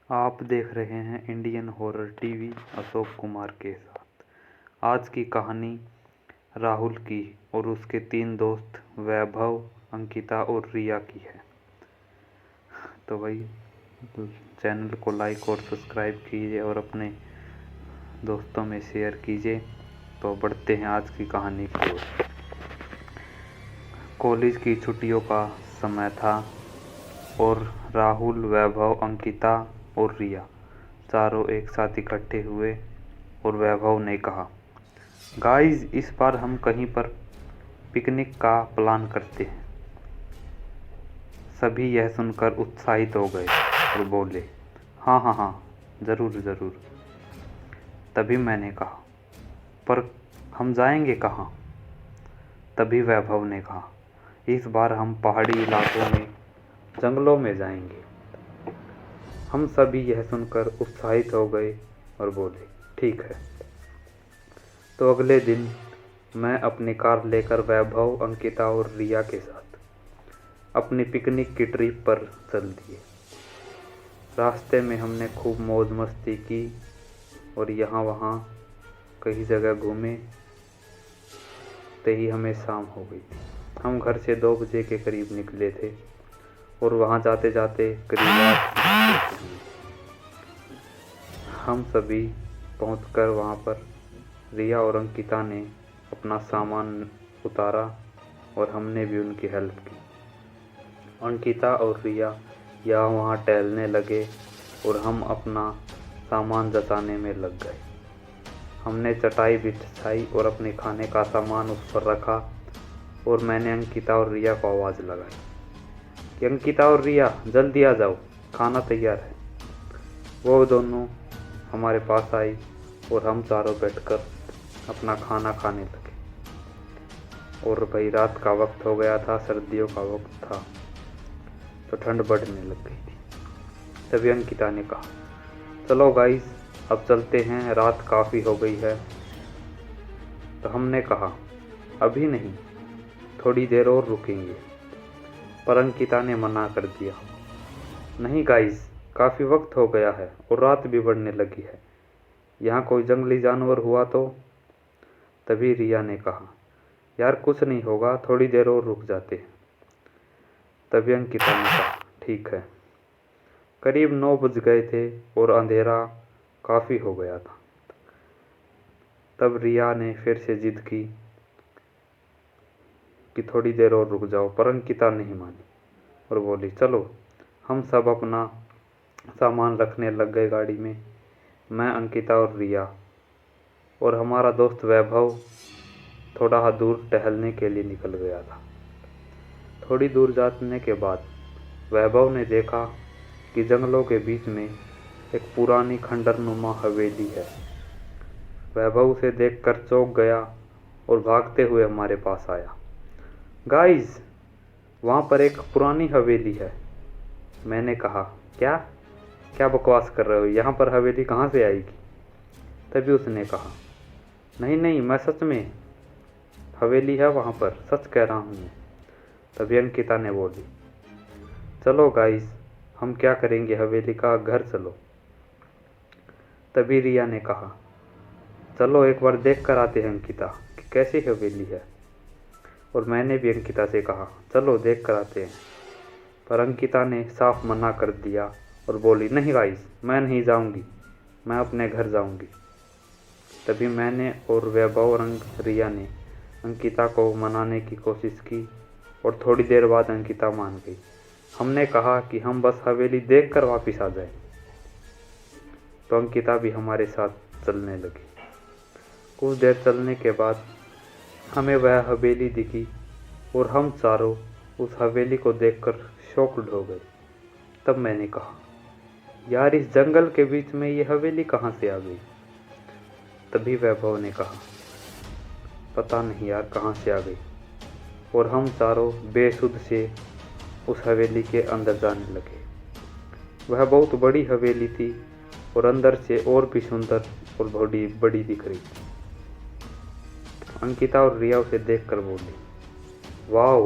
आप देख रहे हैं Indian horror TV Ashok Kumar के साथ। आज की कहानी राहुल की और उसके 3 दोस्त वैभव, अंकिता और रिया की है। तो भाई चैनल को लाइक और सब्सक्राइब कीजिए और अपने दोस्तों में शेयर कीजिए। तो बढ़ते हैं आज की कहानी की ओर। कॉलेज की छुट्टियों का समय था और राहुल, वैभव, अंकिता और रिया चारों एक साथ इकट्ठे हुए और वैभव ने कहा, गाइस इस बार हम कहीं पर पिकनिक का प्लान करते हैं। सभी यह सुनकर उत्साहित हो गए और बोले, हाँ हाँ हाँ, ज़रूर ज़रूर। तभी मैंने कहा, पर हम जाएंगे कहाँ? तभी वैभव ने कहा, इस बार हम पहाड़ी इलाकों में, जंगलों में जाएंगे। हम सभी यह सुनकर उत्साहित हो गए और बोले, ठीक है। तो अगले दिन मैं अपनी कार लेकर वैभव, अंकिता और रिया के साथ अपनी पिकनिक की ट्रिप पर चल दिए। रास्ते में हमने खूब मौज मस्ती की और यहाँ वहाँ कई जगह घूमे। तभी हमें शाम हो गई थी। हम घर से 2 बजे के करीब निकले थे और वहाँ जाते जाते करीब 8 बजे हम सभी पहुंचकर वहाँ पर रिया और अंकिता ने अपना सामान उतारा और हमने भी उनकी हेल्प की। अंकिता और रिया यहाँ वहाँ टहलने लगे और हम अपना सामान जताने में लग गए। हमने चटाई बिछाई और अपने खाने का सामान उस पर रखा और मैंने अंकिता और रिया को आवाज़ लगाई कि अंकिता और रिया जल्दी आ जाओ, खाना तैयार है। वो दोनों हमारे पास आई और हम चारों बैठकर अपना खाना खाने लगे। और भाई रात का वक्त हो गया था, सर्दियों का वक्त था, तो ठंड बढ़ने लग गई थी। तभी अंकिता ने कहा, चलो गाइस अब चलते हैं, रात काफ़ी हो गई है। तो हमने कहा, अभी नहीं, थोड़ी देर और रुकेंगे। पर अंकिता ने मना कर दिया, नहीं गाइस, काफ़ी वक्त हो गया है और रात भी बढ़ने लगी है, यहाँ कोई जंगली जानवर हुआ तो? तभी रिया ने कहा, यार कुछ नहीं होगा, थोड़ी देर और रुक जाते हैं। तभी अंकिता ने कहा, ठीक है। करीब 9 बज गए थे और अंधेरा काफ़ी हो गया था। तब रिया ने फिर से जिद की कि थोड़ी देर और रुक जाओ, पर अंकिता नहीं मानी और बोली, चलो। हम सब अपना सामान रखने लग गए गाड़ी में। मैं, अंकिता और रिया और हमारा दोस्त वैभव थोड़ा दूर टहलने के लिए निकल गया था। थोड़ी दूर जाने के बाद वैभव ने देखा कि जंगलों के बीच में एक पुरानी खंडरनुमा हवेली है। वैभव उसे देखकर चौंक गया और भागते हुए हमारे पास आया। गाइस, वहाँ पर एक पुरानी हवेली है। मैंने कहा, क्या क्या बकवास कर रहे हो, यहाँ पर हवेली कहाँ से आएगी? तभी उसने कहा, नहीं नहीं, मैं सच में, हवेली है वहाँ पर, सच कह रहा हूँ मैं। तभी अंकिता ने बोली, चलो गाइस, हम क्या करेंगे हवेली का, घर चलो। तभी रिया ने कहा, चलो एक बार देख कर आते हैं अंकिता कि कैसी हवेली है। और मैंने भी अंकिता से कहा, चलो देख कर आते हैं। पर अंकिता ने साफ मना कर दिया और बोली, नहीं गाइस, मैं नहीं जाऊंगी, मैं अपने घर जाऊंगी। तभी मैंने और वैभव और रिया ने अंकिता को मनाने की कोशिश की और थोड़ी देर बाद अंकिता मान गई। हमने कहा कि हम बस हवेली देखकर वापस आ जाएं। तो अंकिता भी हमारे साथ चलने लगी। कुछ देर चलने के बाद हमें वह हवेली दिखी और हम चारों उस हवेली को देखकर शॉक्ड हो गए। तब मैंने कहा, यार इस जंगल के बीच में ये हवेली कहाँ से आ गई? तभी वैभव ने कहा, पता नहीं यार कहाँ से आ गई। और हम चारों बेसुध से उस हवेली के अंदर जाने लगे। वह बहुत बड़ी हवेली थी और अंदर से और भी सुंदर और बड़ी बड़ी दिख रही थी। अंकिता और रिया उसे देखकर बोली, वाओ,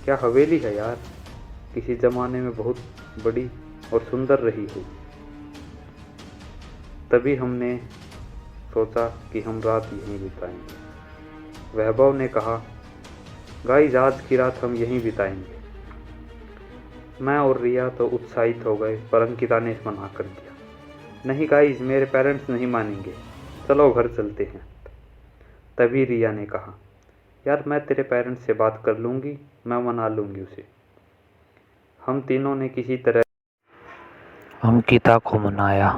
क्या हवेली है यार, किसी ज़माने में बहुत बड़ी और सुंदर रही हो। तभी हमने सोचा कि हम रात यहीं बिताएंगे। वैभव ने कहा, गाइस आज की रात हम यहीं बिताएंगे। मैं और रिया तो उत्साहित हो गए, पर अंकिता ने मना कर दिया। नहीं गाइस, मेरे पेरेंट्स नहीं मानेंगे, चलो घर चलते हैं। तभी रिया ने कहा, यार मैं तेरे पेरेंट्स से बात कर लूँगी, मैं मना लूँगी उसे। हम तीनों ने किसी तरह अंकिता को मनाया।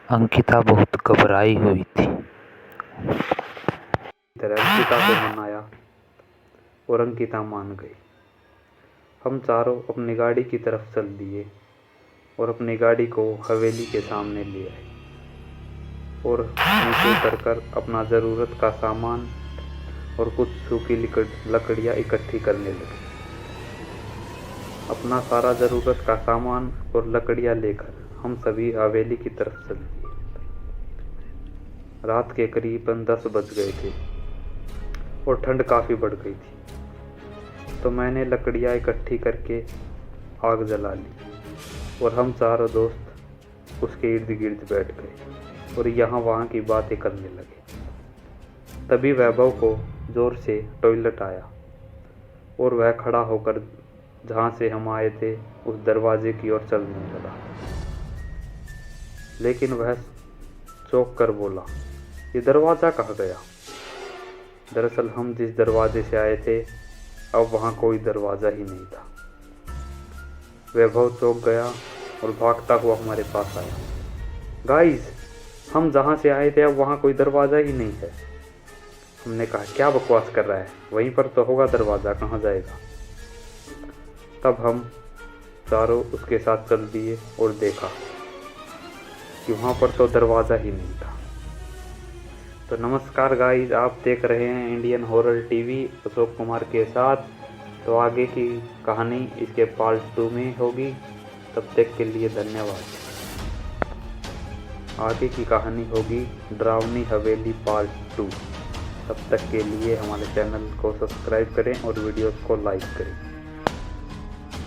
अंकिता बहुत घबराई हुई थी। अंकिता को मनाया और अंकिता मान गई। हम चारों अपनी गाड़ी की तरफ चल दिए और अपनी गाड़ी को हवेली के सामने ले आए और नीचे उतरकर अपना ज़रूरत का सामान और कुछ सूखी लकड़ियाँ इकट्ठी करने लगे। अपना सारा ज़रूरत का सामान और लकड़ियाँ लेकर हम सभी हवेली की तरफ चल दिए। रात के करीबन 10 बज गए थे और ठंड काफ़ी बढ़ गई थी, तो मैंने लकड़ियाँ इकट्ठी करके आग जला ली और हम चारों दोस्त उसके इर्द गिर्द बैठ गए और यहाँ वहाँ की बातें करने लगे। तभी वैभव को ज़ोर से टॉयलेट आया और वह खड़ा होकर जहाँ से हम आए थे उस दरवाजे की ओर चलने लगा, लेकिन वह चौंक कर बोला, ये दरवाज़ा कहाँ गया? दरअसल हम जिस दरवाजे से आए थे अब वहाँ कोई दरवाज़ा ही नहीं था। वैभव चौंक गया और भागता हुआ हमारे पास आया। गाइस, हम जहाँ से आए थे अब वहाँ कोई दरवाज़ा ही नहीं है। हमने कहा, क्या बकवास कर रहा है, वहीं पर तो होगा दरवाज़ा, कहाँ जाएगा? तब हम चारों उसके साथ चल दिए और देखा कि वहाँ पर तो दरवाज़ा ही नहीं था। तो नमस्कार गाइस, आप देख रहे हैं Indian horror TV Ashok Kumar के साथ। तो आगे की कहानी इसके पार्ट 2 में होगी। तब तक के लिए धन्यवाद। आगे की कहानी होगी डरावनी हवेली पार्ट 2। तब तक के लिए हमारे चैनल को सब्सक्राइब करें और वीडियोस को लाइक करें।